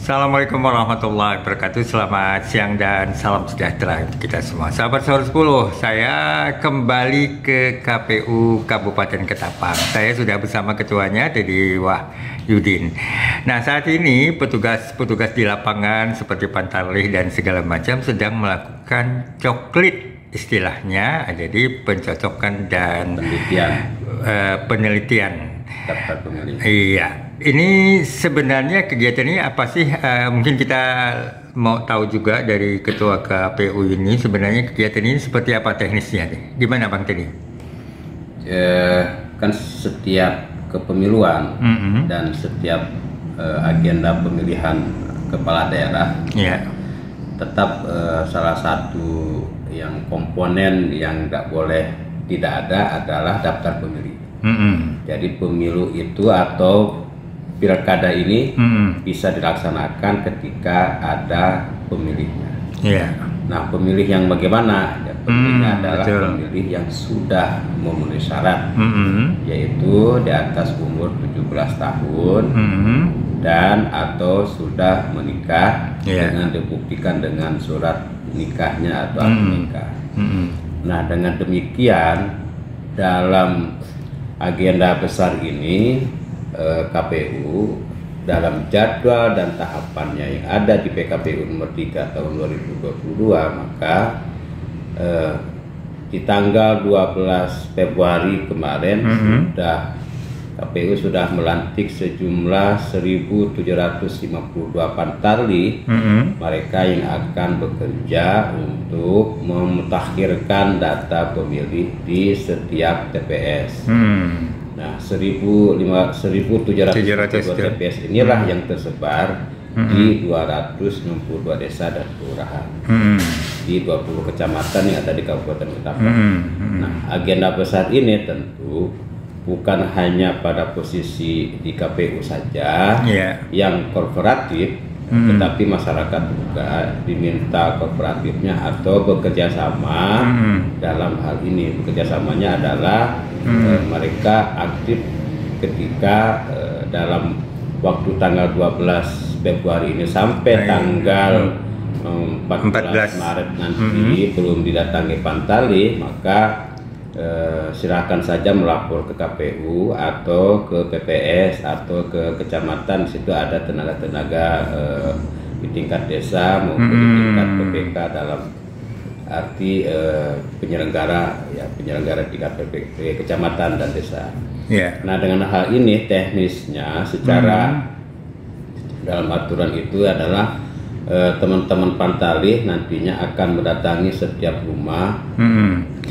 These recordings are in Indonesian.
Assalamualaikum warahmatullahi wabarakatuh. Selamat siang dan salam sejahtera untuk kita semua. Sahabat Sahur 10, saya kembali ke KPU Kabupaten Ketapang. Saya sudah bersama ketuanya, Dedi Wahyudin. Nah, saat ini petugas di lapangan seperti Pantarlih dan segala macam sedang melakukan coklit istilahnya, jadi pencocokan dan penelitian. Daftar pemilih. Iya, ini sebenarnya kegiatan ini apa sih? Mungkin kita mau tahu juga dari Ketua KPU ini sebenarnya kegiatan ini seperti apa teknisnya nih? Gimana Bang Teddy? Kan setiap kepemiluan dan setiap agenda pemilihan kepala daerah, tetap salah satu yang komponen yang nggak boleh tidak ada adalah daftar pemilih. Jadi pemilu itu atau pilkada ini bisa dilaksanakan ketika ada pemilihnya. Nah, pemilih yang bagaimana? Ya, pemilihnya adalah pemilih yang sudah memenuhi syarat, yaitu di atas umur 17 tahun dan atau sudah menikah dengan dibuktikan dengan surat nikahnya atau akte nikah. Nah, dengan demikian dalam agenda besar ini KPU dalam jadwal dan tahapannya yang ada di PKPU nomor 3 tahun 2022, maka di tanggal 12 Februari kemarin KPU sudah melantik sejumlah 1.752 pantarlih mereka yang akan bekerja untuk memutakhirkan data pemilih di setiap TPS. Nah, 1.752 TPS inilah yang tersebar di 262 desa dan kelurahan di 20 kecamatan yang ada di Kabupaten Ketapang. Nah, agenda besar ini tentu bukan hanya pada posisi di KPU saja yang korporatif, tetapi masyarakat juga diminta kooperatifnya atau bekerja sama dalam hal ini. Bekerjasamanya adalah mereka aktif ketika dalam waktu tanggal 12 Februari ini sampai tanggal 14 Maret nanti belum didatangi pantarlih, maka silakan saja melapor ke KPU atau ke PPS atau ke kecamatan. Di situ ada tenaga-tenaga di tingkat desa maupun di tingkat PPK dalam arti penyelenggara tingkat PPK kecamatan dan desa. Nah, dengan hal ini teknisnya secara dalam aturan itu adalah teman-teman pantarlih nantinya akan mendatangi setiap rumah.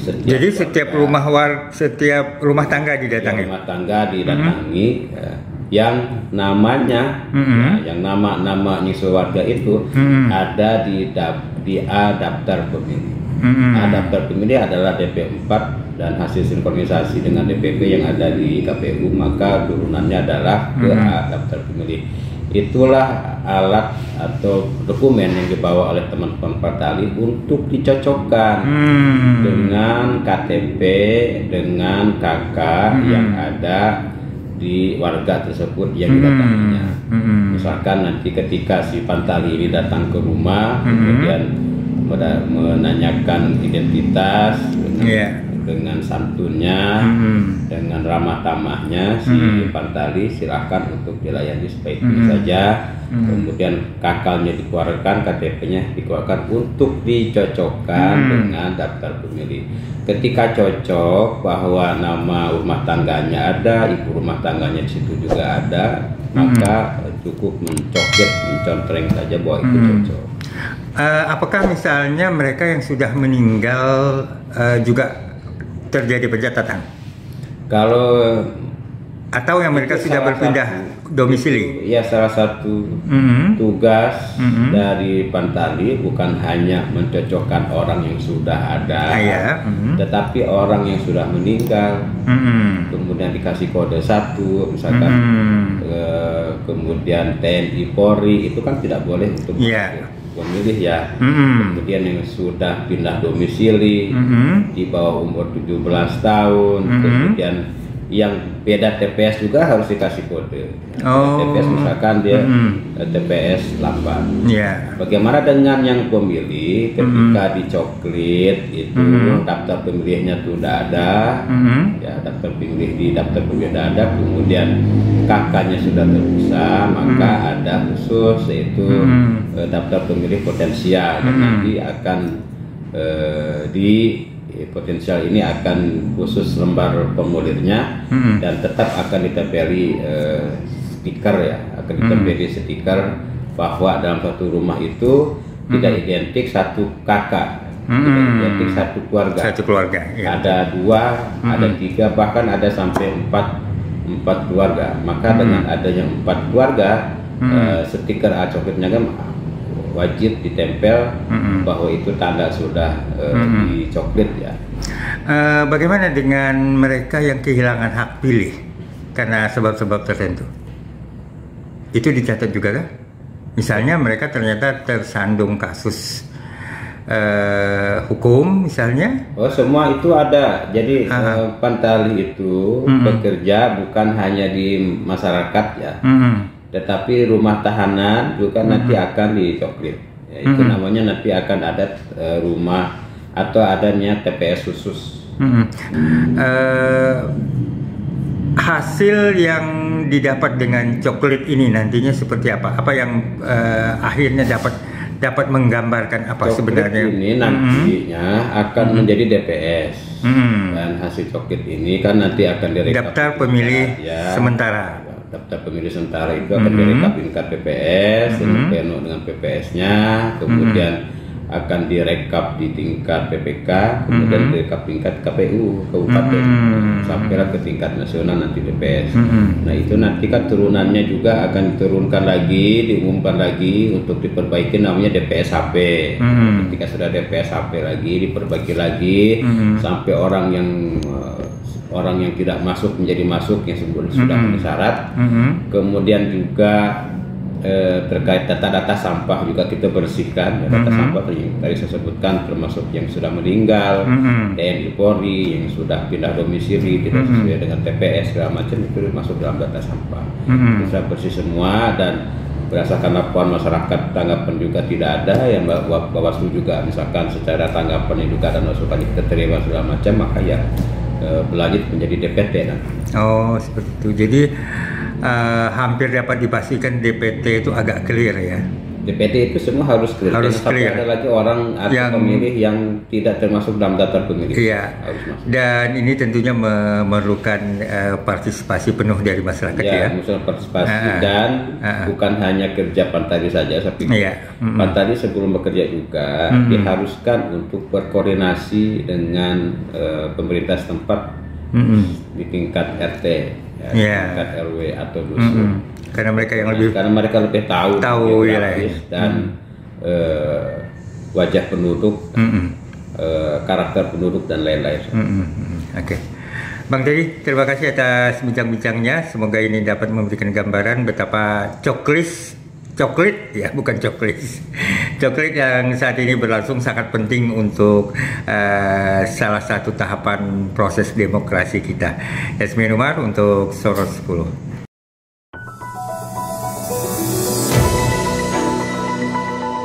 Jadi setiap rumah tangga didatangi. Rumah tangga didatangi yang namanya, yang nama warga itu ada di A daftar pemilih. A daftar pemilih adalah DP 4 dan hasil sinkronisasi dengan DPP yang ada di KPU, maka turunannya adalah ke A daftar pemilih. Itulah alat atau dokumen yang dibawa oleh teman-teman pantarlih untuk dicocokkan dengan KTP, dengan KK yang ada di warga tersebut yang didatanginya. Misalkan nanti ketika si pantarlih ini datang ke rumah, kemudian menanyakan identitas dengan santunnya, dengan ramah tamahnya si pantarlih, silahkan untuk dilayani sebaik ini saja. Kemudian kakalnya dikeluarkan, KTP-nya dikeluarkan untuk dicocokkan dengan daftar pemilih. Ketika cocok bahwa nama rumah tangganya ada, ibu rumah tangganya di situ juga ada, maka cukup mencontreng saja bahwa itu cocok. Apakah misalnya mereka yang sudah meninggal juga terjadi pencatatan? Kalau atau yang mereka sudah berpindah domisili? Ya, salah satu tugas dari pantarlih bukan hanya mencocokkan orang yang sudah ada, tetapi orang yang sudah meninggal, kemudian dikasih kode 1, misalkan kemudian TNI Polri, itu kan tidak boleh untuk pemilih ya. Kemudian yang sudah pindah domisili di bawah umur 17 tahun, kemudian yang beda TPS juga harus dikasih kode. Oh. TPS misalkan dia TPS 8. Yeah. Bagaimana dengan yang pemilih ketika dicoklit itu daftar pemilihnya tuh tidak ada, ya daftar pemilih di daftar pemilih tidak ada, kemudian kakaknya sudah terpisah, maka ada khusus yaitu daftar pemilih potensial dan nanti akan di potensial ini akan khusus lembar formulirnya dan tetap akan ditempeli stiker ya, akan ditempeli stiker bahwa dalam satu rumah itu tidak identik satu kakak, tidak identik satu keluarga. Satu keluarga. Ya. Ada 2, ada 3, bahkan ada sampai 4 keluarga. Maka dengan adanya 4 keluarga, stiker coklatnya kan wajib ditempel bahwa itu tanda sudah dicoklit ya. Bagaimana dengan mereka yang kehilangan hak pilih karena sebab-sebab tertentu? Itu dicatat juga kan? Misalnya mereka ternyata tersandung kasus hukum misalnya. Oh, semua itu ada. Jadi Pantali itu bekerja bukan hanya di masyarakat ya. Tetapi rumah tahanan juga nanti akan dicoklit. Ya, itu namanya nanti akan ada rumah atau adanya TPS khusus. Hasil yang didapat dengan coklit ini nantinya seperti apa? Apa yang akhirnya dapat menggambarkan apa coklit sebenarnya? Ini nantinya akan menjadi DPS dan hasil coklit ini kan nanti akan direkap daftar pemilih sementara. Daftar pemilih sementara itu akan direkap tingkat PPS dengan pleno dengan PPS-nya, kemudian akan direkap di tingkat PPK, kemudian direkap tingkat KPU kabupaten, sampailah ke tingkat nasional nanti DPS. Nah itu nanti kan turunannya juga akan diturunkan lagi, diumumkan lagi untuk diperbaiki namanya DPS HP. Ketika sudah DPS HP lagi diperbaiki lagi sampai orang yang tidak masuk menjadi masuk yang sudah memenuhi syarat. Kemudian juga terkait data-data sampah juga kita bersihkan. Data sampah yang tadi saya sebutkan termasuk yang sudah meninggal, TNI Polri yang sudah pindah domisili tidak sesuai dengan TPS segala macam itu masuk dalam data sampah. Kita bersih semua dan berdasarkan laporan masyarakat tanggapan juga tidak ada yang Bawaslu juga misalkan secara tanggapan juga dan masukan kita terima segala macam, maka ya berlanjut menjadi DPT nanti. Oh seperti itu. Jadi hampir dapat dipastikan DPT itu agak clear ya. DPT itu semua harus clear. Harus clear. Ada lagi orang atau pemilih yang tidak termasuk dalam daftar pemilih. Iya. Harus masuk. Dan ini tentunya memerlukan partisipasi penuh dari masyarakat ya. Maksudnya partisipasi dan bukan hanya kerja Pantali saja, tapi Pantali sebelum bekerja juga diharuskan untuk berkoordinasi dengan pemerintah setempat di tingkat RT, tingkat RW atau dusun. Karena mereka lebih tahu dan wajah penduduk, karakter penduduk dan lain-lain. Oke. Bang Teddy, terima kasih atas bincang-bincangnya. Semoga ini dapat memberikan gambaran betapa coklit yang saat ini berlangsung sangat penting untuk salah satu tahapan proses demokrasi kita. Yasmin Umar untuk Soros 10.